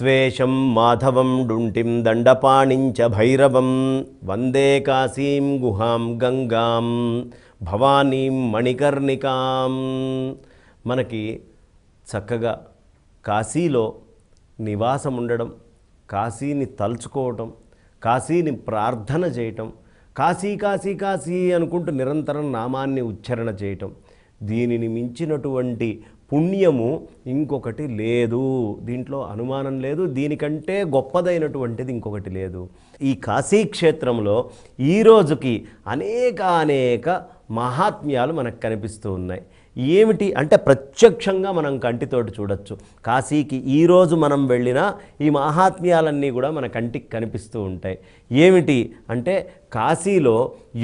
విశ్వేశం మాధవం డుంటిం దండపాణించ భైరవం వందే కాశీం గుహాం గంగాం భవానీం మణికర్ణికాం. మనకి చక్కగా కాశీలో నివాసం ఉండడం, కాశీని తలుచుకోవటం, కాశీని ప్రార్థన చేయటం, కాశీ కాశీ కాశీ అనుకుంటూ నిరంతరం నామాన్ని ఉచ్చారణ చేయటం, దీనిని మించినటువంటి పుణ్యము ఇంకొకటి లేదు. దీంట్లో అనుమానం లేదు. దీనికంటే గొప్పదైనటువంటిది ఇంకొకటి లేదు. ఈ కాశీక్షేత్రంలో ఈరోజుకి అనేక మహాత్మ్యాలు మనకు కనిపిస్తూ ఉన్నాయి. ఏమిటి అంటే ప్రత్యక్షంగా మనం కంటితోటి చూడొచ్చు. కాశీకి ఈరోజు మనం వెళ్ళినా ఈ మహాత్మ్యాలన్నీ కూడా మన కంటికి కనిపిస్తూ ఉంటాయి. ఏమిటి అంటే కాశీలో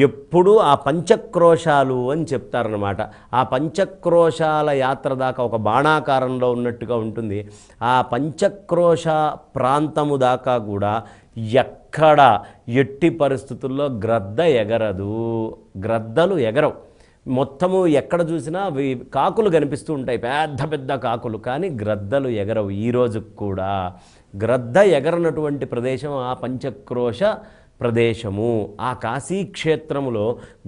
ఎప్పుడూ ఆ పంచక్రోశాలు అని చెప్తారనమాట. ఆ పంచక్రోశాల యాత్ర దాకా ఒక బాణాకారంలో ఉన్నట్టుగా ఉంటుంది. ఆ పంచక్రోశ ప్రాంతము దాకా కూడా ఎక్కడ ఎట్టి పరిస్థితుల్లో గ్రద్ద ఎగరదు, గ్రద్దలు ఎగరవు. మొత్తము ఎక్కడ చూసినా కాకులు కనిపిస్తూ ఉంటాయి, పెద్ద పెద్ద కాకులు, కానీ గ్రద్దలు ఎగరవు. ఈరోజు కూడా గ్రద్ద ఎగరనటువంటి ప్రదేశం ఆ పంచక్రోశ ప్రదేశము. ఆ కాశీక్షేత్రములో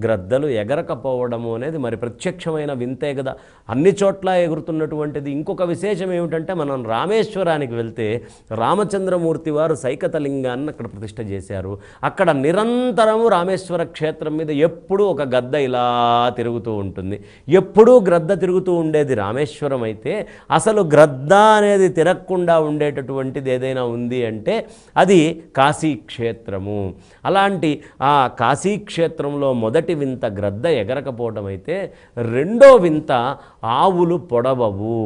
గ్రద్దలు ఎగరకపోవడము అనేది మరి ప్రత్యక్షమైన వింతే కదా. అన్ని చోట్ల ఎగురుతున్నటువంటిది. ఇంకొక విశేషం ఏమిటంటే మనం రామేశ్వరానికి వెళ్తే రామచంద్రమూర్తి వారు సైకతలింగాన్ని అక్కడ ప్రతిష్ఠ చేశారు. అక్కడ నిరంతరము రామేశ్వర క్షేత్రం మీద ఎప్పుడూ ఒక గద్ద ఇలా తిరుగుతూ ఉంటుంది. ఎప్పుడూ గ్రద్ద తిరుగుతూ ఉండేది రామేశ్వరం అయితే, అసలు గ్రద్ద అనేది తిరగకుండా ఉండేటటువంటిది ఏదైనా ఉంది అంటే అది కాశీక్షేత్రము. అలాంటి ఆ కాశీక్షేత్రంలో మొదటి వింత గ్రద్ద ఎగరకపోవడం అయితే, రెండో వింత ఆవులు పొడవవు.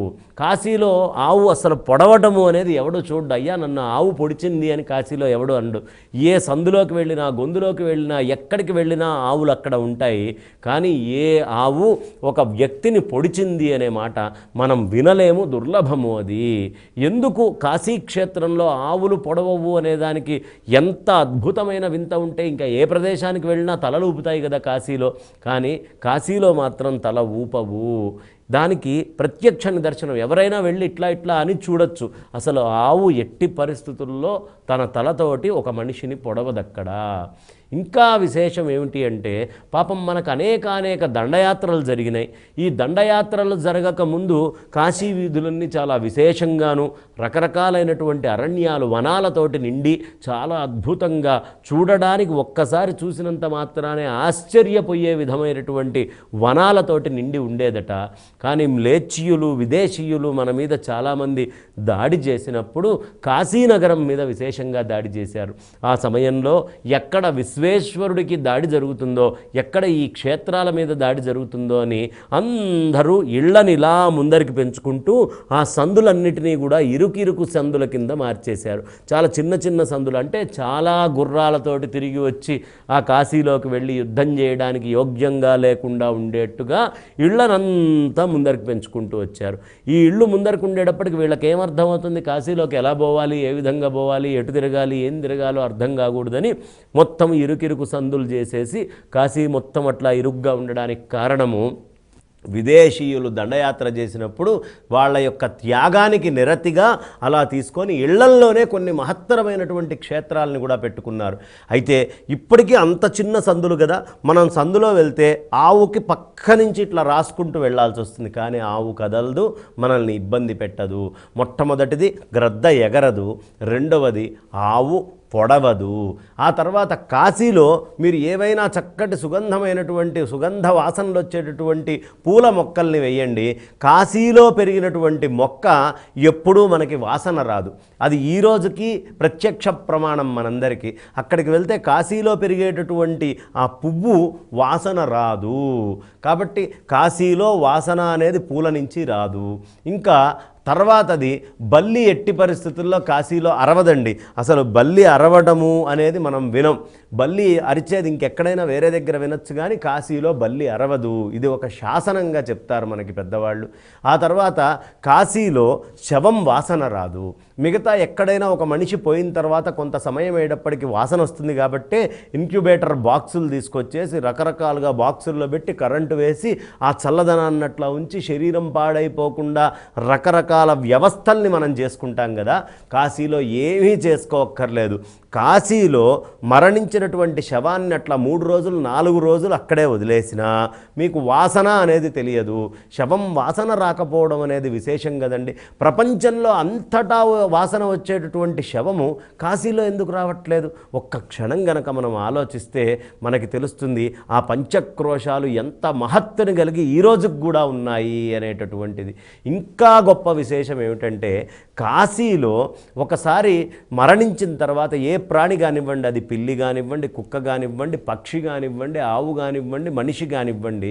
కాశీలో ఆవు అసలు పొడవటము అనేది ఎవడు చూడ్డు. అయ్యా నన్ను ఆవు పొడిచింది అని కాశీలో ఎవడు అండు. ఏ సందులోకి వెళ్ళినా, గొంతులోకి వెళ్ళినా, ఎక్కడికి వెళ్ళినా ఆవులు అక్కడ ఉంటాయి. కానీ ఏ ఆవు ఒక వ్యక్తిని పొడిచింది అనే మాట మనం వినలేము, దుర్లభము అది. ఎందుకు కాశీక్షేత్రంలో ఆవులు పొడవవు అనేదానికి ఎంత అద్భుతమైన వింత ఉంటే ఇంకా ఏ ప్రదేశానికి వెళ్ళినా తలలు ఊపుతాయి కదా కాశీలో. కానీ కాశీలో మాత్రం తల ఊపవు. దానికి ప్రత్యక్ష నిదర్శనం. ఎవరైనా వెళ్ళి ఇట్లా అని చూడొచ్చు. అసలు ఆవు ఎట్టి పరిస్థితుల్లో తన తలతోటి ఒక మనిషిని పొడవదక్కడ. ఇంకా విశేషం ఏమిటి అంటే, పాపం మనకు అనేక దండయాత్రలు జరిగినాయి. ఈ దండయాత్రలు జరగక ముందు కాశీ వీధులన్నీ చాలా విశేషంగాను, రకరకాలైనటువంటి అరణ్యాలు, వనాలతోటి నిండి చాలా అద్భుతంగా, చూడడానికి ఒక్కసారి చూసినంత మాత్రానే ఆశ్చర్యపోయే విధమైనటువంటి వనాలతోటి నిండి ఉండేదట. కానీ మ్లేచ్ఛీయులు, విదేశీయులు మన మీద చాలామంది దాడి చేసినప్పుడు కాశీనగరం మీద విశేషంగా దాడి చేశారు. ఆ సమయంలో ఎక్కడ విశ్వేశ్వరుడికి దాడి జరుగుతుందో, ఎక్కడ ఈ క్షేత్రాల మీద దాడి జరుగుతుందో అని అందరూ ఇళ్లని ఇలా ముందరికి పెంచుకుంటూ ఆ సందులన్నిటినీ కూడా ఇరుకు సందుల కింద మార్చేశారు. చాలా చిన్న సందులు, అంటే చాలా గుర్రాలతోటి తిరిగి వచ్చి ఆ కాశీలోకి వెళ్ళి యుద్ధం చేయడానికి యోగ్యంగా లేకుండా ఉండేట్టుగా ఇళ్లనంతా ముందరికి పెంచుకుంటూ వచ్చారు. ఈ ఇళ్ళు ముందరికి ఉండేటప్పటికి వీళ్ళకి ఏమర్థమవుతుంది, కాశీలోకి ఎలా పోవాలి, ఏ విధంగా పోవాలి, ఎటు తిరగాలి, ఏం తిరగాలో అర్థం కాకూడదని మొత్తం ఇరుకు సందులు చేసేసి కాశీ మొత్తం అట్లా ఇరుగ్గా ఉండడానికి కారణము, విదేశీయులు దండయాత్ర చేసినప్పుడు వాళ్ళ యొక్క త్యాగానికి నిరతిగా అలా తీసుకొని ఇళ్లల్లోనే కొన్ని మహత్తరమైనటువంటి క్షేత్రాలను కూడా పెట్టుకున్నారు. అయితే ఇప్పటికీ అంత చిన్న సందులు కదా, మనం సందులో వెళ్తే ఆవుకి పక్క నుంచి ఇట్లా రాసుకుంటూ వెళ్ళాల్సి వస్తుంది. కానీ ఆవు కదలదు, మనల్ని ఇబ్బంది పెట్టదు. మొట్టమొదటిది గ్రద్ద ఎగరదు, రెండవది ఆవు పొడవదు. ఆ తర్వాత కాశీలో మీరు ఏవైనా చక్కటి సుగంధమైనటువంటి, సుగంధ వాసనలు వచ్చేటటువంటి పూల మొక్కల్ని వేయండి. కాశీలో పెరిగినటువంటి మొక్క ఎప్పుడూ మనకి వాసన రాదు. అది ఈ రోజుకి ప్రత్యక్ష ప్రమాణం మనందరికీ. అక్కడికి వెళ్తే కాశీలో పెరిగేటటువంటి ఆ పువ్వు వాసన రాదు. కాబట్టి కాశీలో వాసన అనేది పూల నుంచి రాదు. ఇంకా తర్వాతది బల్లి ఎట్టి పరిస్థితుల్లో కాశీలో అరవదండి. అసలు బల్లి అరవడము అనేది మనం వినం. బల్లి అరిచేది ఇంకెక్కడైనా వేరే దగ్గర వినొచ్చు, కానీ కాశీలో బల్లి అరవదు. ఇది ఒక శాసనంగా చెప్తారు మనకి పెద్దవాళ్ళు. ఆ తర్వాత కాశీలో శవం వాసన రాదు. మిగతా ఎక్కడైనా ఒక మనిషి పోయిన తర్వాత కొంత సమయం అయ్యేటప్పటికి వాసన వస్తుంది కాబట్టి ఇంక్యుబేటర్ బాక్సులు తీసుకొచ్చేసి రకరకాలుగా బాక్సుల్లో పెట్టి కరెంటు వేసి ఆ చల్లదనాన్ని అట్లా ఉంచి శరీరం పాడైపోకుండా రకరకాల వ్యవస్థల్ని మనం చేసుకుంటాం కదా. కాశీలో ఏమీ చేసుకోక్కర్లేదు. కాశీలో మరణించినటువంటి శవాన్ని అట్లా 3 రోజులు 4 రోజులు అక్కడే వదిలేసినా మీకు వాసన అనేది తెలియదు. శవం వాసన రాకపోవడం అనేది విశేషం కదండి. ప్రపంచంలో అంతటా వాసన వచ్చేటటువంటి శవము కాశీలో ఎందుకు రావట్లేదు? ఒక్క క్షణం గనక మనం ఆలోచిస్తే మనకి తెలుస్తుంది ఆ పంచక్రోశాలు ఎంత మహత్తుని కలిగి ఈ రోజుకు కూడా ఉన్నాయి అనేటటువంటిది. ఇంకా గొప్ప విశేషం ఏమిటంటే కాశీలో ఒకసారి మరణించిన తర్వాత ఏ ప్రాణి కానివ్వండి, అది పిల్లి కానివ్వండి, కుక్క కానివ్వండి, పక్షి కానివ్వండి, ఆవు కానివ్వండి, మనిషి కానివ్వండి,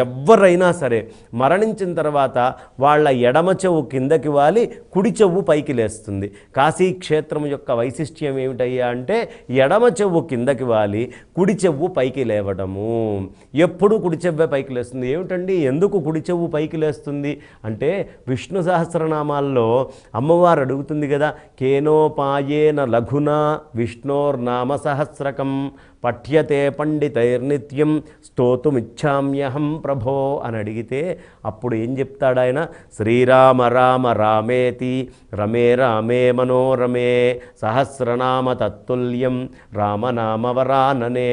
ఎవరైనా సరే మరణించిన తర్వాత వాళ్ళ ఎడమ చెవు కిందకి వాలి కుడి చెవు పైకి లేస్తుంది. కాశీ క్షేత్రం యొక్క వైశిష్ట్యం ఏమిటయ్యా అంటే ఎడమ చెవు కిందకి వాలి కుడి చెవు పైకి లేవడము. ఎప్పుడు కుడి చెవ్వే పైకి లేస్తుంది. ఏమిటండి ఎందుకు కుడి చెవు పైకి లేస్తుంది అంటే విష్ణు సహస్రనామాల్లో అమ్మవారు అడుగుతుంది కదా, కేనోపాయేన లఘునా విష్ణోర్నామ సహస్రకం పఠ్యతే పండితైర్నిత్యం స్తోతుమిచ్చామ్యహం ప్రభో అని అడిగితే అప్పుడు ఏం చెప్తాడు ఆయన? శ్రీరామ రామ రామేతి రమే రామే మనోరమే సహస్రనామ తత్తుల్యం రామనామవరాననే.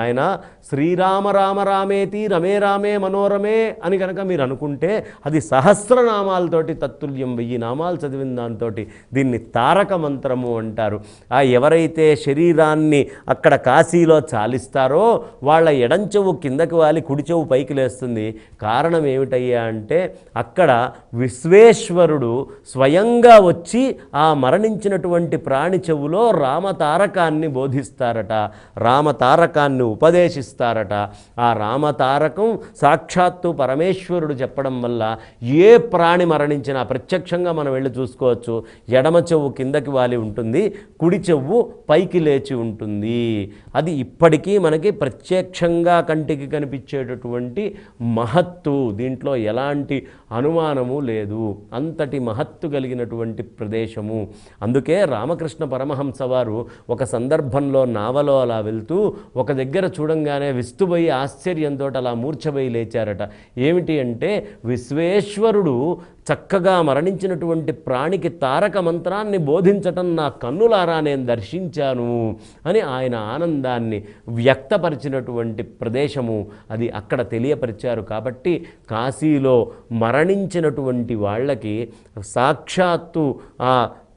ఆయన శ్రీరామ రామ రామేతి రమే రామే మనోరమే అని కనుక మీరు అనుకుంటే అది సహస్రనామాలతోటి తత్తుల్యం, 1000 నామాలు చదివిన దాంతో దీన్ని తారక మంత్రము అంటారు. ఎవరైతే శరీరాన్ని అక్కడ కాశీలో చాలిస్తారో వాళ్ళ ఎడంచెవు కిందకి వాలి కుడి చెవు పైకి లేస్తుంది. కారణం ఏమిటయ్యా అంటే అక్కడ విశ్వేశ్వరుడు స్వయంగా వచ్చి ఆ మరణించినటువంటి ప్రాణి చెవులో రామతారకాన్ని బోధిస్తారట, రామతారకాన్ని ఉపదేశిస్తారట. ఆ రామతారకం సాక్షాత్తు పరమేశ్వరుడు చెప్పడం వల్ల ఏ ప్రాణి మరణించినా ప్రత్యక్షంగా మనం వెళ్ళి చూసుకోవచ్చు. ఎడమ చెవు కిందకి వాలి ఉంటుంది, కుడి చెవు పైకి లేచి ఉంటుంది. అది ఇప్పటికీ మనకి ప్రత్యక్షంగా కంటికి కనిపించేటటువంటి మహత్తు, దీంట్లో ఎలాంటి అనుమానము లేదు. అంతటి మహత్తు కలిగినటువంటి ప్రదేశము. అందుకే రామకృష్ణ పరమహంస వారు ఒక సందర్భంలో నావలో అలా వెళ్తూ ఒక దగ్గర చూడంగానే విస్తుపోయి ఆశ్చర్యంతో అలా మూర్ఛపోయి లేచారట. ఏమిటి అంటే విశ్వేశ్వరుడు చక్కగా మరణించినటువంటి ప్రాణికి తారక మంత్రాన్ని బోధించటం నా కన్నులారా నేను దర్శించాను అని ఆయన ఆనందాన్ని వ్యక్తపరిచినటువంటి ప్రదేశము అది. అక్కడ తెలియపరిచారు. కాబట్టి కాశీలో మరణించినటువంటి వాళ్ళకి సాక్షాత్తు ఆ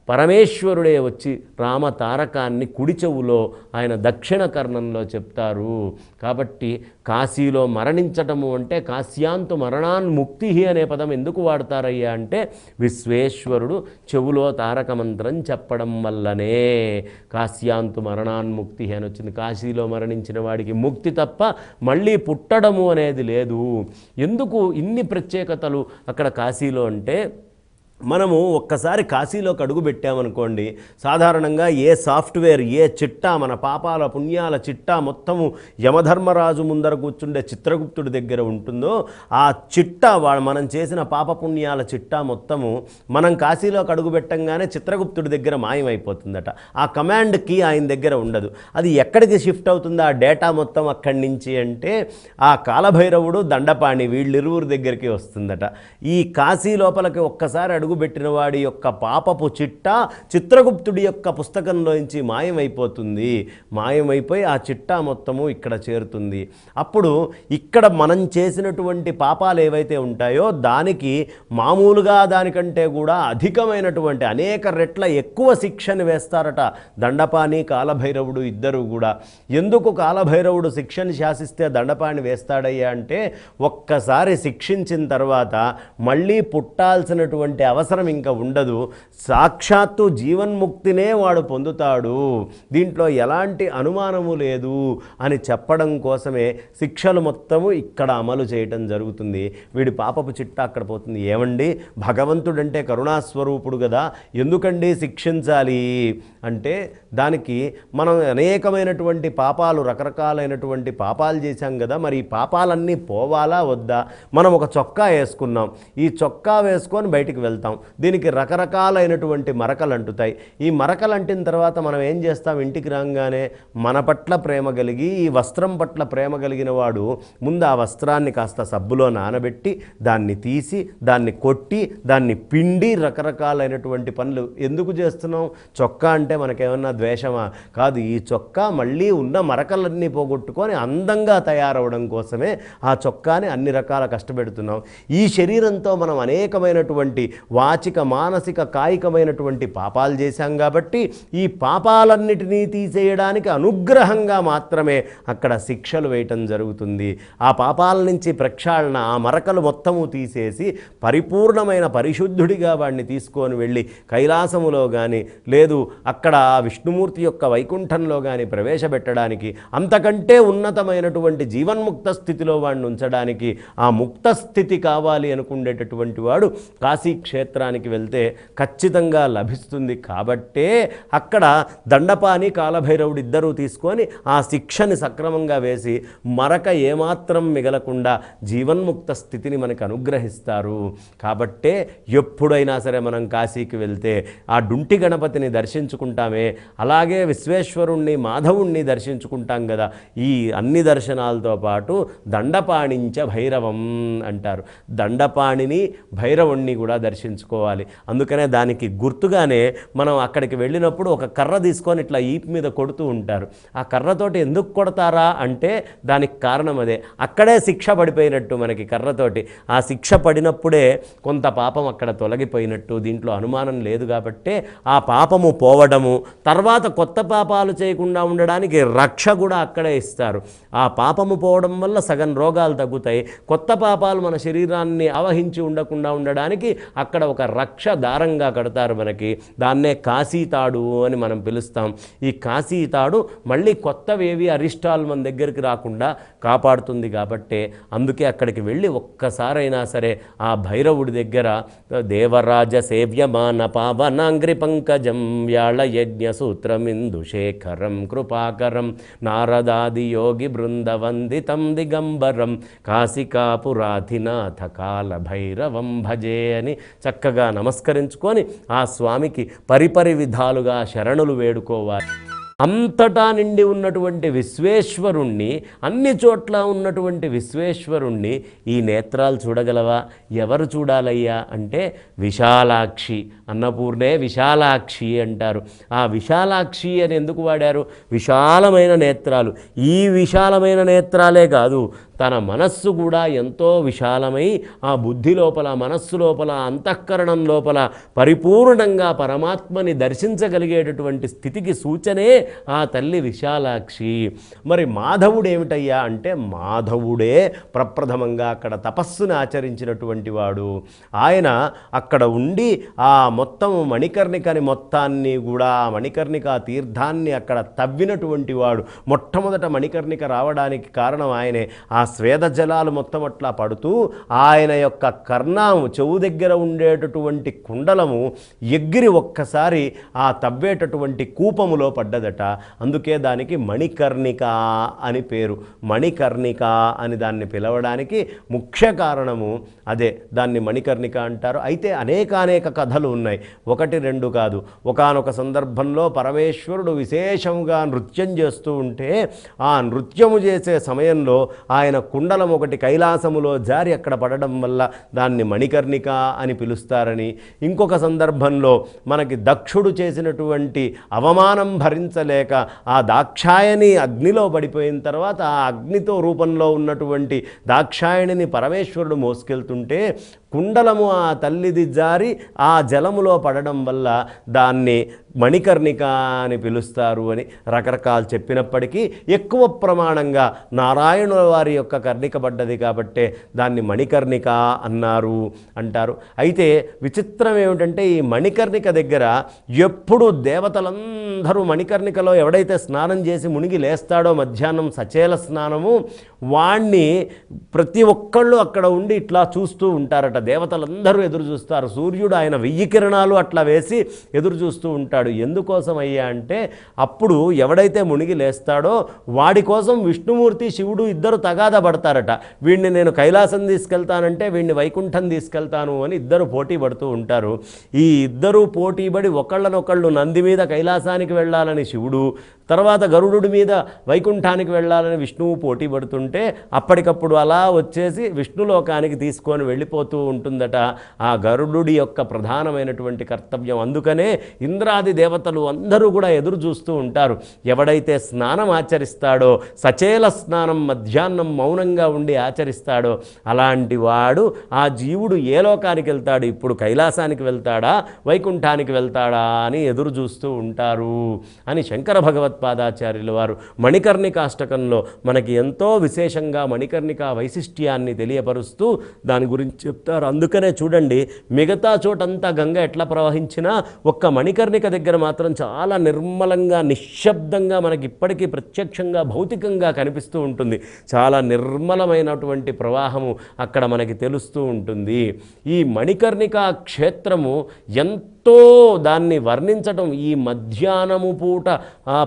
పరమేశ్వరుడే వచ్చి రామతారకాన్ని కుడి చెవులో ఆయన దక్షిణ కర్ణంలో చెప్తారు. కాబట్టి కాశీలో మరణించటము అంటే కాశ్యాంతు మరణాన్ముక్తి అనే పదం ఎందుకు వాడతారయ్యా అంటే విశ్వేశ్వరుడు చెవులో తారక మంత్రం చెప్పడం వల్లనే కాశ్యాంతు మరణాన్ముక్తి అని వచ్చింది. కాశీలో మరణించిన వాడికి ముక్తి తప్ప మళ్ళీ పుట్టడము అనేది లేదు. ఎందుకు ఇన్ని ప్రత్యేకతలు అక్కడ కాశీలో అంటే మనము ఒక్కసారి కాశీలోకి అడుగు పెట్టామనుకోండి, సాధారణంగా ఏ సాఫ్ట్వేర్ ఏ చిట్టా మన పాపాల పుణ్యాల చిట్టా మొత్తము యమధర్మరాజు ముందర కూర్చుండే చిత్రగుప్తుడి దగ్గర ఉంటుందో ఆ చిట్టా మనం చేసిన పాపపుణ్యాల చిట్టా మొత్తము మనం కాశీలోకి అడుగు పెట్టంగానే చిత్రగుప్తుడి దగ్గర మాయమైపోతుందట. ఆ కమాండ్ కీ ఆయన దగ్గర ఉండదు. అది ఎక్కడికి షిఫ్ట్ అవుతుందో ఆ డేటా మొత్తం అక్కడి నుంచి అంటే ఆ కాలభైరవుడు దండపాణి వీళ్ళిరువురు దగ్గరికి వస్తుందట. ఈ కాశీ లోపలికి ఒక్కసారి అడుగుపెట్టిన వాడి యొక్క పాపపు చిట్టా చిత్రగుప్తుడి యొక్క పుస్తకంలోంచి మాయమైపోతుంది. మాయమైపోయి ఆ చిట్టా మొత్తము ఇక్కడ చేరుతుంది. అప్పుడు ఇక్కడ మనం చేసినటువంటి పాపాలు ఏవైతే ఉంటాయో దానికి మామూలుగా దానికంటే కూడా అధికమైనటువంటి అనేక రెట్ల ఎక్కువ శిక్షను వేస్తారట దండపాణి కాలభైరవుడు ఇద్దరు కూడా. ఎందుకు కాలభైరవుడు శిక్షను శాసిస్తే దండపాణి వేస్తాడయ్యా అంటే ఒక్కసారి శిక్షించిన తర్వాత మళ్ళీ పుట్టాల్సినటువంటి అవసరం ఇంకా ఉండదు. సాక్షాత్తు జీవన్ముక్తినే వాడు పొందుతాడు, దీంట్లో ఎలాంటి అనుమానము లేదు అని చెప్పడం కోసమే శిక్షలు మొత్తము ఇక్కడ అమలు చేయటం జరుగుతుంది. వీడి పాపపు చిట్ట అక్కడ పోతుంది. ఏమండి భగవంతుడంటే కరుణాస్వరూపుడు కదా, ఎందుకండి శిక్షించాలి అంటే దానికి మనం అనేకమైనటువంటి పాపాలు రకరకాలైనటువంటి పాపాలు చేశాం కదా, మరి ఈ పాపాలన్నీ పోవాలా వద్దా? మనం ఒక చొక్కా వేసుకున్నాం, ఈ చొక్కా వేసుకొని బయటికి వెళ్తాం. అంటాం. దీనికి రకరకాలైనటువంటి మరకలు అంటుతాయి. ఈ మరకలు అంటిన తర్వాత మనం ఏం చేస్తాం, ఇంటికి రాగానే మన పట్ల ప్రేమ కలిగి ఈ వస్త్రం పట్ల ప్రేమ కలిగిన వాడు ముందు ఆ వస్త్రాన్ని కాస్త సబ్బులో నానబెట్టి దాన్ని తీసి దాన్ని కొట్టి దాన్ని పిండి రకరకాలైనటువంటి పనులు ఎందుకు చేస్తున్నాం? చొక్కా అంటే మనకేమన్నా ద్వేషమా? కాదు, ఈ చొక్కా మళ్ళీ ఉన్న మరకలన్నీ పోగొట్టుకొని అందంగా తయారవడం కోసమే ఆ చొక్కాని అన్ని రకాల కష్టపెడుతున్నాం. ఈ శరీరంతో మనం అనేకమైనటువంటి వాచిక మానసిక కాయికమైనటువంటి పాపాలు చేశాం కాబట్టి ఈ పాపాలన్నిటినీ తీసేయడానికి అనుగ్రహంగా మాత్రమే అక్కడ శిక్షలు వేయటం జరుగుతుంది. ఆ పాపాల నుంచి ప్రక్షాళన, ఆ మరకలు మొత్తము తీసేసి పరిపూర్ణమైన పరిశుద్ధుడిగా వాడిని తీసుకొని వెళ్ళి కైలాసములో కానీ లేదు అక్కడ విష్ణుమూర్తి యొక్క వైకుంఠంలో కానీ ప్రవేశపెట్టడానికి, అంతకంటే ఉన్నతమైనటువంటి జీవన్ముక్త స్థితిలో వాడిని ఉంచడానికి, ఆ ముక్త స్థితి కావాలి అనుకునేటటువంటి వాడు కాశీ క్షేత్రానికి వెళ్తే ఖచ్చితంగా లభిస్తుంది. కాబట్టే అక్కడ దండపాని కాలభైరవుడు ఇద్దరూ తీసుకొని ఆ శిక్షని సక్రమంగా వేసి మరక ఏమాత్రం మిగలకుండా జీవన్ముక్త స్థితిని మనకు అనుగ్రహిస్తారు. కాబట్టే ఎప్పుడైనా సరే మనం కాశీకి వెళ్తే ఆ డుంటి గణపతిని దర్శించుకుంటామే, అలాగే విశ్వేశ్వరుణ్ణి మాధవుణ్ణి దర్శించుకుంటాం కదా. ఈ అన్ని దర్శనాలతో పాటు దండపాణించ భైరవం అంటారు. దండపాణిని భైరవుణ్ణి కూడా దర్శించుకోవాలి. అందుకనే దానికి గుర్తుగానే మనం అక్కడికి వెళ్ళినప్పుడు ఒక కర్ర తీసుకొని ఇట్లా ఈపు మీద కొడుతూ ఉంటారు. ఆ కర్రతోటి ఎందుకు కొడతారా అంటే దానికి కారణం అదే. అక్కడే శిక్ష పడిపోయినట్టు మనకి కర్రతోటి. ఆ శిక్ష పడినప్పుడే కొంత పాపం అక్కడ తొలగిపోయినట్టు, దీంట్లో అనుమానం లేదు. కాబట్టి ఆ పాపము పోవడము, తర్వాత కొత్త పాపాలు చేయకుండా ఉండడానికి రక్ష కూడా అక్కడే ఇస్తారు. ఆ పాపము పోవడం వల్ల సగం రోగాలు తగ్గుతాయి. కొత్త పాపాలు మన శరీరాన్ని ఆవహించి ఉండకుండా ఉండడానికి అక్కడ ఒక రక్ష దారంగా కడతారు మనకి. దాన్నే కాశీతాడు అని మనం పిలుస్తాం. ఈ కాశీతాడు మళ్ళీ కొత్తవేవి అరిష్టాలు మన దగ్గరికి రాకుండా కాపాడుతుంది. కాబట్టే అందుకే అక్కడికి వెళ్ళి ఒక్కసారైనా సరే ఆ భైరవుడి దగ్గర దేవరాజ సేవ్యమాన పావనాంగ్రి పంకజం వ్యాళ యజ్ఞ సూత్రమిందు శేఖరం కృపాకరం నారదాది యోగి బృందవందితం దిగంబరం కాశికాపురాధినాథ కాల భైరవం భజే అని చక్కగా నమస్కరించుకొని ఆ స్వామికి పరిపరి విధాలుగా శరణులు వేడుకోవాలి. అంతటా నిండి ఉన్నటువంటి విశ్వేశ్వరుణ్ణి, అన్ని చోట్ల ఉన్నటువంటి విశ్వేశ్వరుణ్ణి ఈ నేత్రాలు చూడగలవా? ఎవరు చూడాలయ్యా అంటే విశాలాక్షి, అన్నపూర్ణే విశాలాక్షి అంటారు. ఆ విశాలాక్షి అని ఎందుకు వాడారు? విశాలమైన నేత్రాలు. ఈ విశాలమైన నేత్రాలే కాదు, తన మనస్సు కూడా ఎంతో విశాలమై ఆ బుద్ధి లోపల, మనస్సు లోపల, అంతఃకరణం లోపల పరిపూర్ణంగా పరమాత్మని దర్శించగలిగేటటువంటి స్థితికి సూచనే ఆ తల్లి విశాలాక్షి. మరి మాధవుడు ఏమిటయ్యా అంటే మాధవుడే ప్రప్రథమంగా అక్కడ తపస్సుని ఆచరించినటువంటి వాడు. ఆయన అక్కడ ఉండి ఆ మొత్తం మణికర్ణికని మొత్తాన్ని కూడా, మణికర్ణిక తీర్థాన్ని అక్కడ తవ్వినటువంటి వాడు. మొట్టమొదట మణికర్ణిక రావడానికి కారణం ఆయనే. ఆ స్వేద జలాలు మొత్తం అట్లా పడుతూ ఆయన యొక్క కర్ణము, చెవు దగ్గర ఉండేటటువంటి కుండలము ఎగిరి ఒక్కసారి ఆ తవ్వేటటువంటి కూపములో పడ్డదట. అందుకే దానికి మణికర్ణిక అని పేరు. మణికర్ణిక అని దాన్ని పిలవడానికి ముఖ్య కారణము అదే. దాన్ని మణికర్ణిక అంటారు. అయితే అనేక కథలు ఉన్నాయి, ఒకటి రెండు కాదు. ఒకానొక సందర్భంలో పరమేశ్వరుడు విశేషంగా నృత్యం చేస్తూ ఉంటే ఆ నృత్యము చేసే సమయంలో ఆయన కుండలం ఒకటి కైలాసములో జారి అక్కడ పడడం వల్ల దాన్ని మణికర్ణిక అని పిలుస్తారని, ఇంకొక సందర్భంలో మనకి దక్షుడు చేసినటువంటి అవమానం భరించలేక ఆ దాక్షాయణి అగ్నిలో పడిపోయిన తర్వాత ఆ అగ్నితో రూపంలో ఉన్నటువంటి దాక్షాయణిని పరమేశ్వరుడు మోసుకెళ్తుంటే కుండలము ఆ తల్లిది జారి ఆ జలములో పడడం వల్ల దాన్ని మణికర్ణిక అని పిలుస్తారు అని రకరకాలు చెప్పినప్పటికీ ఎక్కువ ప్రమాణంగా నారాయణుల వారి యొక్క కర్ణిక పడ్డది కాబట్టే దాన్ని మణికర్ణిక అన్నారు అంటారు. అయితే విచిత్రం ఏమిటంటే ఈ మణికర్ణిక దగ్గర ఎప్పుడు దేవతలందరూ మణికర్ణికలో ఎవడైతే స్నానం చేసి మునిగి లేస్తాడో మధ్యాహ్నం సచేల స్నానము, వాణ్ణి ప్రతి ఒక్కళ్ళు అక్కడ ఉండి ఇట్లా చూస్తూ ఉంటారట. దేవతలందరూ ఎదురు చూస్తారు. సూర్యుడు ఆయన 1000 కిరణాలు అట్లా వేసి ఎదురు చూస్తూ ఉంటాడు. ఎందుకోసం అయ్యా అంటే అప్పుడు ఎవడైతే మునిగి లేస్తాడో వాడి కోసం విష్ణుమూర్తి శివుడు ఇద్దరు తగాద తగాదా పడతారట. వీడిని నేను కైలాసం తీసుకెళ్తానంటే వీడిని వైకుంఠం తీసుకెళ్తాను అని ఇద్దరు పోటీ పడుతూ ఉంటారు. ఈ ఇద్దరూ పోటీపడి ఒకళ్ళనొకళ్ళు నంది మీద కైలాసానికి వెళ్ళాలని శివుడు, తర్వాత గరుడు మీద వైకుంఠానికి వెళ్ళాలని విష్ణువు పోటీ పడుతుంటే అప్పటికప్పుడు అలా వచ్చేసి విష్ణులోకానికి తీసుకొని వెళ్ళిపోతూ ఉంటుందట ఆ గరుడు యొక్క ప్రధానమైనటువంటి కర్తవ్యం. అందుకనే ఇంద్రాది దేవతలు అందరూ కూడా ఎదురు చూస్తూ ఉంటారు. ఎవడైతే స్నానం ఆచరిస్తాడో, సచేల స్నానం మధ్యాహ్నం మౌనంగా ఉండి ఆచరిస్తాడో అలాంటి వాడు ఆ జీవుడు ఏ లోకానికి వెళ్తాడు, ఇప్పుడు కైలాసానికి వెళ్తాడా వైకుంఠానికి వెళ్తాడా అని ఎదురు చూస్తూ ఉంటారు అని శంకర భగవత్పాదాచార్యుల వారు మణికర్ణికాష్టకంలో మనకి ఎంతో విశేషంగా మణికర్ణికా వైశిష్ట్యాన్ని తెలియపరుస్తూ దాని గురించి చెప్తారు. అందుకనే చూడండి, మిగతా చోటంతా గంగ ఎట్లా ప్రవహించినా ఒక్క మణికర్ణిక దగ్గర మాత్రం చాలా నిర్మలంగా నిశ్శబ్దంగా మనకి ఇప్పటికీ ప్రత్యక్షంగా భౌతికంగా కనిపిస్తూ ఉంటుంది. చాలా నిర్మలమైనటువంటి ప్రవాహము అక్కడ మనకి తెలుస్తూ ఉంటుంది. ఈ మణికర్ణికా క్షేత్రము ఎంతో దాన్ని వర్ణించటం, ఈ మధ్యాహ్నము పూట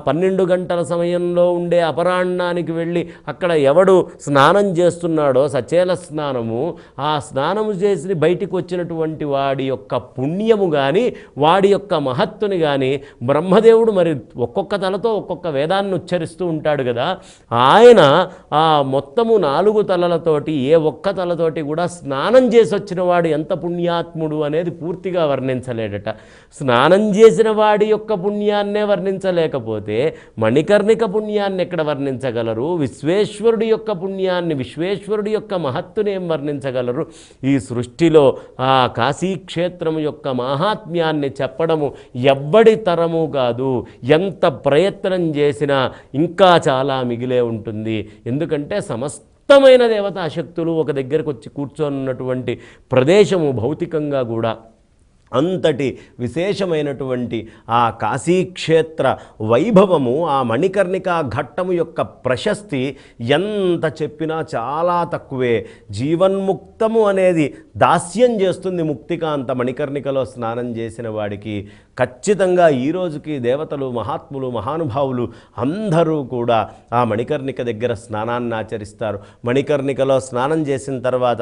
12 గంటల సమయంలో ఉండే అపరాహ్నానికి వెళ్ళి అక్కడ ఎవడు స్నానం చేస్తున్నాడో సచేల స్నానము, ఆ స్నానము చేసి బయటికి వచ్చినటువంటి వాడి యొక్క పుణ్యము కానీ వాడి యొక్క మహత్తుని కానీ బ్రహ్మదేవుడు మరి ఒక్కొక్క తలతో ఒక్కొక్క వేదాన్ని ఉచ్చరిస్తూ ఉంటాడు కదా, ఆయన ఆ మొత్తము 4 తలలతోటి ఏ ఒక్క తలతోటి కూడా స్నానం చేసి వచ్చిన వాడు ఎంత పుణ్యాత్ముడు అనేది పూర్తిగా వర్ణించలేడట. స్నానం చేసిన వాడి యొక్క పుణ్యాన్నే వర్ణించలేకపోతే మణికర్ణిక పుణ్యాన్ని ఎక్కడ వర్ణించగలరు? విశ్వేశ్వరుడి యొక్క పుణ్యాన్ని, విశ్వేశ్వరుడి యొక్క మహత్తుని ఏం వర్ణించగలరు? ఈ సృష్టిలో ఆ కాశీక్షేత్రము యొక్క మహాత్మ్యాన్ని చెప్పడము ఎవ్వడి తరము కాదు. ఎంత ప్రయత్నం చేసినా ఇంకా చాలా మిగిలే ఉంటుంది. ఎందుకంటే సమస్తమైన దేవతా శక్తులు ఒక దగ్గరకు వచ్చి కూర్చొన్నటువంటి ప్రదేశము భౌతికంగా కూడా. అంతటి విశేషమైనటువంటి ఆ కాశీక్షేత్ర వైభవము, ఆ మణికర్ణికా ఘట్టము యొక్క ప్రశస్తి ఎంత చెప్పినా చాలా తక్కువే. జీవన్ముక్తము అనేది దాస్యం చేస్తుంది ముక్తికాంత మణికర్ణికలో స్నానం చేసిన వాడికి. ఖచ్చితంగా ఈ రోజుకి దేవతలు, మహాత్ములు, మహానుభావులు అందరూ కూడా ఆ మణికర్ణిక దగ్గర స్నానాన్ని ఆచరిస్తారు. మణికర్ణికలో స్నానం చేసిన తర్వాత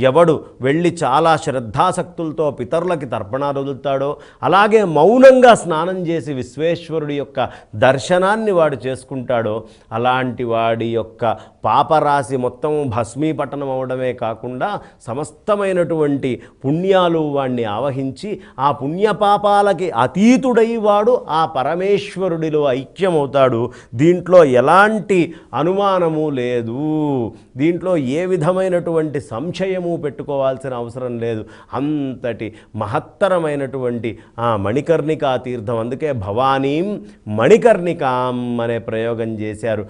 ఎవడు వెళ్ళి చాలా శ్రద్ధాసక్తులతో పితరులకి తర్పణాలు వదులుతాడో, అలాగే మౌనంగా స్నానం చేసి విశ్వేశ్వరుడి యొక్క దర్శనాన్ని వాడు చేసుకుంటాడో, అలాంటి వాడి యొక్క పాపరాశి మొత్తం భస్మీపట్టణం అవడమే కాకుండా సమస్తమైనటువంటి పుణ్యాలు వాడిని ఆవహించి ఆ పుణ్యపాపాలకి అతీతుడై వాడు ఆ పరమేశ్వరుడిలో ఐక్యమవుతాడు. దీంట్లో ఎలాంటి అనుమానము లేదు, దీంట్లో ఏ విధమైనటువంటి సంశయము పెట్టుకోవాల్సిన అవసరం లేదు. అంతటి మహత్తరమైనటువంటి ఆ మణికర్ణికా తీర్థం. అందుకే భవానీం మణికర్ణికాం అనే ప్రయోగం చేశారు.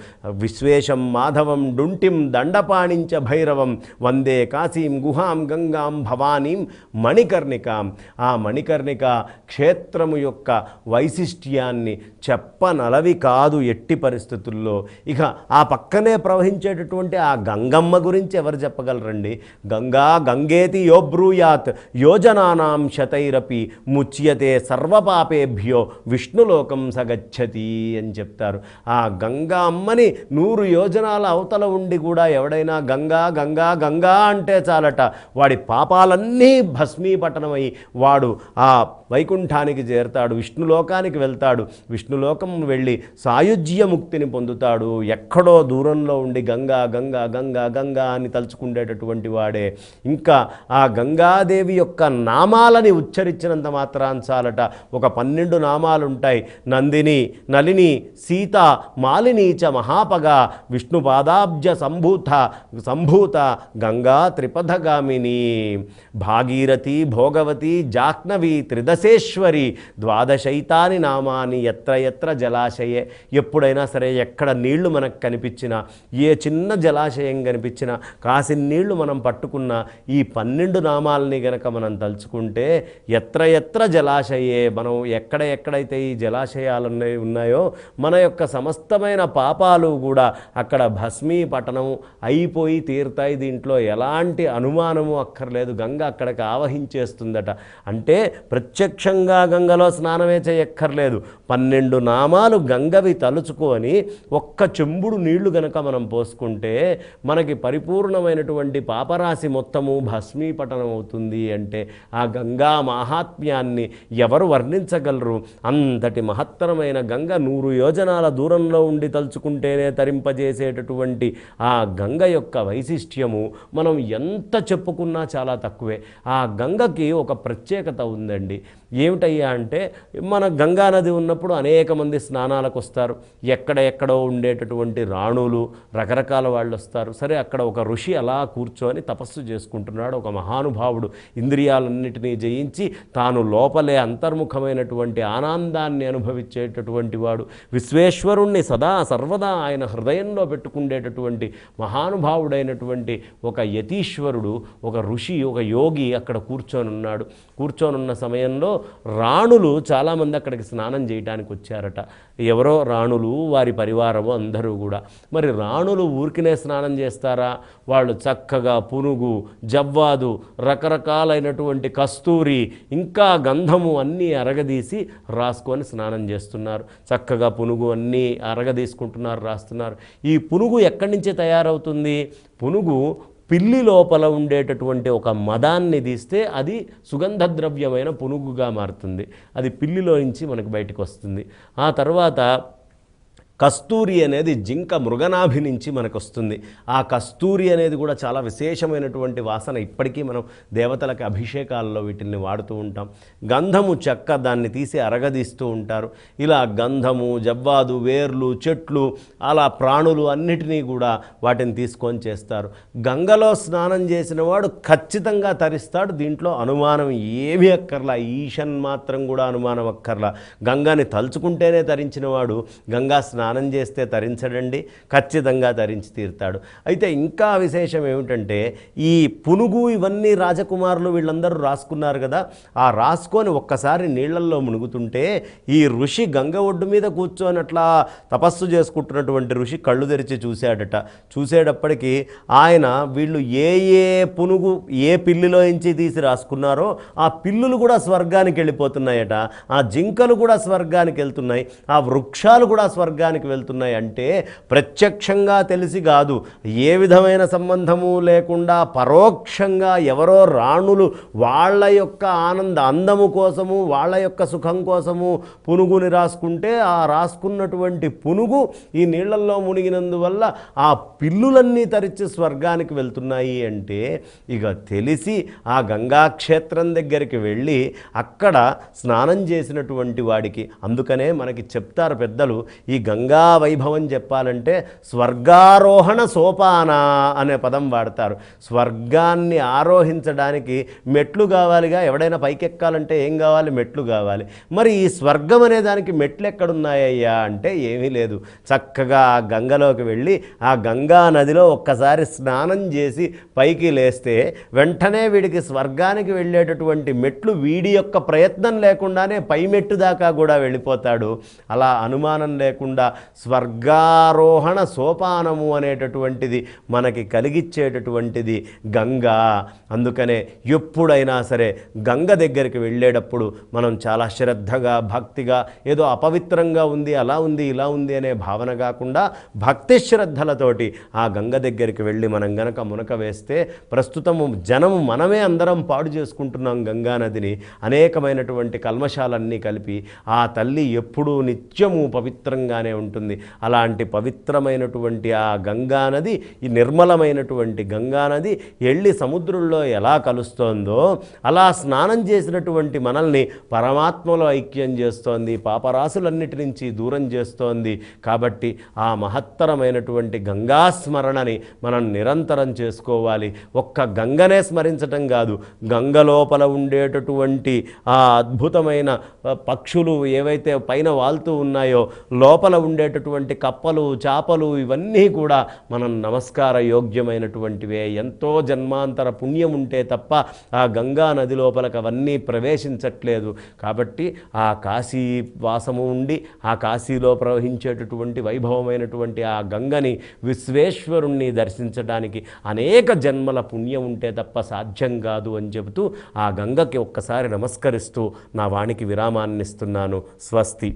విశ్వేశం మాధవం డుంటిం దండపాణించ భైరవం వందే కాశీం గుహాం గంగాం భవానీం మణికర్ణికాం. ఆ మణికర్ణిక క్షేత్రము యొక్క వైశిష్ట్యాన్ని చెప్పనలవి కాదు ఎట్టి పరిస్థితుల్లో. ఇక ఆ పక్కనే ప్రవహించేటటువంటి ఆ గంగమ్మ గురించి ఎవరు చెప్పగలరండి? గంగా గంగేతి యోబ్రూయాత్ యోజనానాం శతైరపి ముచ్యతే సర్వపాపేభ్యో విష్ణులోకం సగచ్చతి అని చెప్తారు. ఆ గంగా అమ్మని 100 యోజనాల అవతల ఉండి కూడా ఎవడైనా గంగా గంగా గంగా అంటే చాలట వాడి పాపాలన్నీ భస్మీపట్టణమై వాడు ఆ వైకుంఠానికి చేరతాడు, విష్ణులోకానికి వెళ్తాడు. విష్ణులోకం వెళ్ళి సాయుజ్య ముక్తిని పొందుతాడు. ఎక్కడో దూరంలో ఉండి గంగా గంగా గంగా గంగా అని తలుచుకుండేటటువంటి వాడే. ఇంకా ఆ గంగాదేవి యొక్క నామాలని ఉచ్చరించినంత మాత్రాన చాలట. ఒక 12 నామాలు ఉంటాయి. నందిని, నలిని, సీత, మాలిని చ మహాపగా విష్ణు పాదాబ్జ సంభూత గంగా త్రిపథగామిని భాగీరథి భోగవతి జాహ్నవి త్రిదశేశ్వరి ద్వాదశైతాని నామాని ఎత్ర ఎత్ర జలాశయే. ఎప్పుడైనా సరే ఎక్కడ నీళ్లు మనకు కనిపించినా, ఏ చిన్న జలాశయం కనిపించినా, కాసిన నీళ్లు మనం పట్టుకున్న ఈ 12 నామాలని గనక మనం తలుచుకుంటే ఎత్ర ఎత్ర జలాశయే, మనం ఎక్కడైతే ఈ జలాశయాలు ఉన్నాయో మన యొక్క సమస్తమైన పాపాలు కూడా అక్కడ భస్మీపటనం అయిపోయి తీరుతాయి. దీంట్లో ఎలాంటి అనుమానము అక్కర్లేదు. గంగ అక్కడికి ఆవహించేస్తుందట. అంటే ప్రత్యక్షంగా గంగలో స్నానమే చేయక్కర్లేదు. 12 నామాలు గంగవి తలుచుకొని ఒక్క చెంబుడు నీళ్లు గనక మనం పోసుకుంటే మనకి పరిపూర్ణమైనటువంటి పాపరాశి మొత్తము భస్మీపటనం అవుతుంది. అంటే ఆ గంగా మాహాత్మ్యాన్ని ఎవరు వర్ణించగలరు? అంతటి మహత్తరమైన గంగ 100 యోజనాల దూరంలో ఉండి తలుచుకుంటేనే తరింపజేసేటటువంటి ఆ గంగ యొక్క వైశిష్ట్యము మనం ఎంత చెప్పుకున్నా చాలా తక్కువే. ఆ గంగకి ఒక ప్రత్యేకత ఉందండి. ఏమిటయ్యా అంటే, మన గంగా నది ఉన్నప్పుడు అనేక మంది స్నానాలకు వస్తారు. ఎక్కడెక్కడో ఉండేటటువంటి రాణులు, రకరకాల వాళ్ళు వస్తారు. సరే, అక్కడ ఒక ఋషి అలా కూర్చొని తపస్సు చేసుకుంటున్నాడు. ఒక మహానుభావుడు ఇంద్రియాలన్నిటినీ జయించి తాను లోపలే అంతర్ముఖమైనటువంటి ఆనందాన్ని అనుభవించేటటువంటి వాడు, విశ్వేశ్వరుణ్ణి సదా సర్వదా ఆయన హృదయంలో పెట్టుకునేటటువంటి మహానుభావుడైనటువంటి ఒక యతీశ్వరుడు, ఒక ఋషి, ఒక యోగి అక్కడ కూర్చొనున్న సమయంలో రాణులు చాలామంది అక్కడికి స్నానం చేయడానికి వచ్చారట. ఎవరో రాణులు, వారి పరివారము అందరూ కూడా. మరి రాణులు ఊరికినే స్నానం చేస్తారా? వాళ్ళు చక్కగా పునుగు, జవ్వాదు, రకరకాలైనటువంటి కస్తూరి, ఇంకా గంధము అన్నీ అరగదీసి రాసుకొని స్నానం చేస్తున్నారు. చక్కగా పునుగు అన్నీ అరగదీసుకుంటున్నారు, రాస్తున్నారు. ఈ పునుగు ఎక్కడి నుంచి తయారవుతుంది? పునుగు పిల్లి లోపల ఉండేటటువంటి ఒక మదాన్ని తీస్తే అది సుగంధ ద్రవ్యమైన పునుగుగా మారుతుంది. అది పిల్లిలో నుంచి మనకు బయటకు వస్తుంది. ఆ తర్వాత కస్తూరి అనేది జింక మృగనాభి నుంచి మనకు వస్తుంది. ఆ కస్తూరి అనేది కూడా చాలా విశేషమైనటువంటి వాసన. ఇప్పటికీ మనం దేవతలకు అభిషేకాల్లో వీటిని వాడుతూ ఉంటాం. గంధము చెక్క, దాన్ని తీసి అరగదీస్తూ ఉంటారు. ఇలా గంధము, జవ్వాదు, వేర్లు, చెట్లు, అలా ప్రాణులు అన్నిటినీ కూడా వాటిని తీసుకొని చేస్తారు. గంగలో స్నానం చేసిన వాడు ఖచ్చితంగా తరిస్తాడు. దీంట్లో అనుమానం ఏమీ అక్కర్లా. ఈషన్ మాత్రం కూడా అనుమానం అక్కర్లా. గంగాని తలుచుకుంటేనే తరించిన వాడు గంగా స్నానం చేస్తే తరించడండి, ఖచ్చితంగా తరించి తీరుతాడు. అయితే ఇంకా విశేషం ఏమిటంటే, ఈ పునుగు ఇవన్నీ రాజకుమారులు వీళ్ళందరూ రాసుకున్నారు కదా, ఆ రాసుకొని ఒక్కసారి నీళ్లల్లో మునుగుతుంటే ఈ ఋషి గంగ ఒడ్డు మీద కూర్చొని అట్లా తపస్సు చేసుకుంటున్నటువంటి ఋషి కళ్ళు తెరిచి చూశాడట. చూసేటప్పటికి ఆయన వీళ్ళు ఏ పునుగు ఏ పిల్లిలో నుంచి తీసి రాసుకున్నారో ఆ పిల్లులు కూడా స్వర్గానికి వెళ్ళిపోతున్నాయట. ఆ జింకలు కూడా స్వర్గానికి వెళ్తున్నాయి. ఆ వృక్షాలు కూడా స్వర్గానికి వెళ్తున్నాయి. అంటే ప్రత్యక్షంగా తెలిసి కాదు, ఏ విధమైన సంబంధము లేకుండా పరోక్షంగా ఎవరో రాణులు వాళ్ళ యొక్క అందము కోసము, వాళ్ళ యొక్క సుఖం కోసము పునుగుని రాసుకుంటే ఆ రాసుకున్నటువంటి పునుగు ఈ నీళ్లలో మునిగినందువల్ల ఆ పిల్లులన్నీ తరిచి స్వర్గానికి వెళ్తున్నాయి. అంటే ఇక తెలిసి ఆ గంగాక్షేత్రం దగ్గరికి వెళ్ళి అక్కడ స్నానం చేసినటువంటి వాడికి, అందుకనే మనకి చెప్తారు పెద్దలు, ఈ గంగా వైభవం చెప్పాలంటే స్వర్గారోహణ సోపాన అనే పదం వాడతారు. స్వర్గాన్ని ఆరోహించడానికి మెట్లు కావాలిగా. ఎవడైనా పైకెక్కాలంటే ఏం కావాలి? మెట్లు కావాలి. మరి ఈ స్వర్గం అనే దానికి మెట్లు ఎక్కడున్నాయ్యా అంటే ఏమీ లేదు. చక్కగా ఆ గంగలోకి వెళ్ళి ఆ గంగా నదిలో ఒక్కసారి స్నానం చేసి పైకి లేస్తే వెంటనే వీడికి స్వర్గానికి వెళ్ళేటటువంటి మెట్లు వీడి యొక్క ప్రయత్నం లేకుండానే పై మెట్టు దాకా కూడా వెళ్ళిపోతాడు. అలా అనుమానం లేకుండా స్వర్గారోహణ సోపానము అనేటటువంటిది మనకి కలిగిచ్చేటటువంటిది గంగా. అందుకనే ఎప్పుడైనా సరే గంగ దగ్గరికి వెళ్ళేటప్పుడు మనం చాలా శ్రద్ధగా, భక్తిగా, ఏదో అపవిత్రంగా ఉంది, అలా ఉంది, ఇలా ఉంది అనే భావన కాకుండా భక్తి శ్రద్ధలతోటి ఆ గంగ దగ్గరికి వెళ్ళి మనం గనక మునక వేస్తే, ప్రస్తుతము జనము మనమే అందరం పాడు చేసుకుంటున్నాం గంగా నదిని. అనేకమైనటువంటి కల్మషాలన్నీ కలిపి ఆ తల్లి ఎప్పుడూ నిత్యము పవిత్రంగానే ఉంటుంది. అలాంటి పవిత్రమైనటువంటి ఆ గంగానది, ఈ నిర్మలమైనటువంటి గంగానది వెళ్ళి సముద్రంలో ఎలా కలుస్తోందో అలా స్నానం చేసినటువంటి మనల్ని పరమాత్మలో ఐక్యం చేస్తోంది, పాపరాశులన్నిటి నుంచి దూరం చేస్తోంది. కాబట్టి ఆ మహత్తరమైనటువంటి గంగాస్మరణని మనం నిరంతరం చేసుకోవాలి. ఒక్క గంగనే స్మరించటం కాదు, గంగ లోపల ఉండేటటువంటి ఆ అద్భుతమైన పక్షులు ఏవైతే పైన వాళ్తూ ఉన్నాయో, లోపల ఉండేటటువంటి కప్పలు చేపలు ఇవన్నీ కూడా మనం నమస్కార యోగ్యమైనటువంటివే. ఎంతో జన్మాంతర పుణ్యం ఉంటే తప్ప ఆ గంగా నది లోపలికి అవన్నీ ప్రవేశించట్లేదు. కాబట్టి ఆ కాశీ వాసము ఉండి ఆ కాశీలో ప్రవహించేటటువంటి వైభవమైనటువంటి ఆ గంగని విశ్వేశ్వరుణ్ణి దర్శించడానికి అనేక జన్మల పుణ్యం ఉంటే తప్ప సాధ్యం కాదు అని చెబుతూ ఆ గంగకి ఒక్కసారి నమస్కరిస్తూ నా వాణికి విరామాన్ని ఇస్తున్నాను. స్వస్తి.